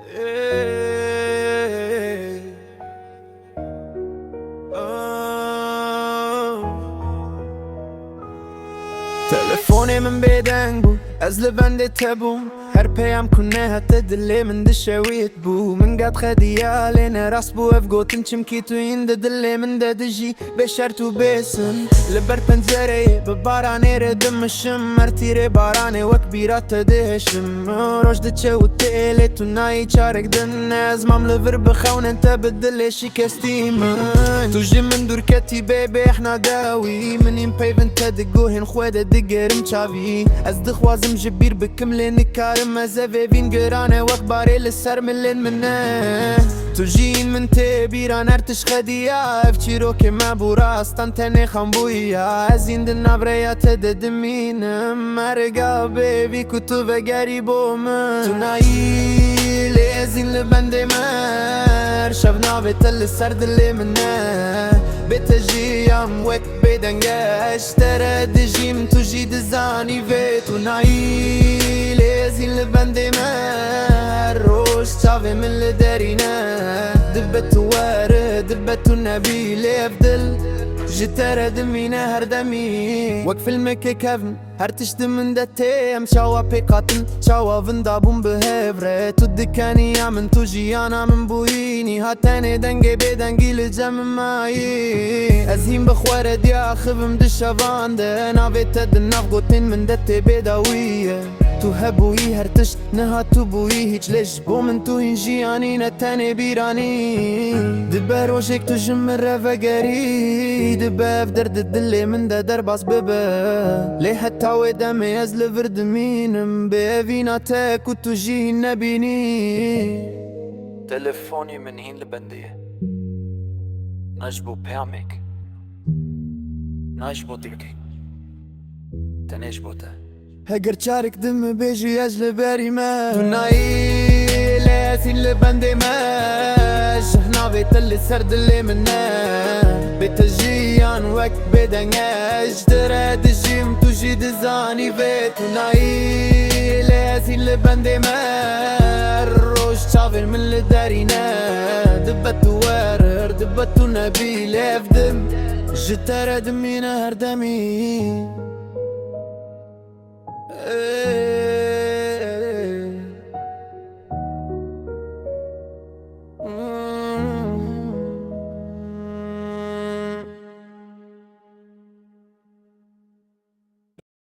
إيه. تلفوني من بيدن بو از لبنده تبوم هر پیام کنه حتی دلی من دشویت بو من قد خدیالی نراس بو اف گوتن چمکی تو این دلی من دجی بشر تو بیسن لبر پنزره ببارانه ردمشم مرتیره بارانه وک بیرات دهشم روش دچه و تیلی تو نایی چارک دن از مام لور بخون انت بدلی شکستی من تو جی من دور کتی بیبی احنا داوی من این پیون تدگوهن خوده دگرم چاوی از دخوازم جبیر بکملی نکارم مزه وین گرانه وقت باری لسر ملین منه تو جین من تبیران ارتش خدیا افچی رو که ما براستان تنه خمبویا از این دن نبریات ددمینم مرگا بیبی کتو بگری با من تو نایی لیزین لبنده مر شب ناوی تل سر دلی منه بتجیم وک بدنگش تره دجیم تو جی دزانی وی تو نایی لیزین لبنده مر روش چاوی من لدرینه دبت وارد دبت النبي ليفدل جتر دمينه هر دمي وقف المكي كفن هر تشتم من دتي ام شاوا بيقاتن شاوا فندابون بهفره تو دكاني من تو جيانا من بويني هاتاني دنگي بدنگي لجم ماي ازهيم بخوار ديا خفم دشافانده ناوي تد نافقوتين من دتي بداويه تو هبویی هر تشت نه تو بویی هیچ لش بو من تو این جیانی نتنه بیرانی دبه روشک تو جم رفا گری دبه اف درد دلی من ده در باز ببه لی حتی و دمی از لورد مینم به اوینا تک و تو جی نبینی تلفونی من هین لبندیه نجبو پیامک نجبو دیگه تنجبو ده هگر چارک دم بیجی از لبری ما تو نایی لیسین لبنده ما شحنا بیتل سر دلی منه بتجیان وقت بدنگش دره دجیم تو جی دزانی وی تو نایی لیسین لبنده ما روش چاویر من لدرینه دبت وارر دبت نبی لیفدم جتر دمینه هر دمی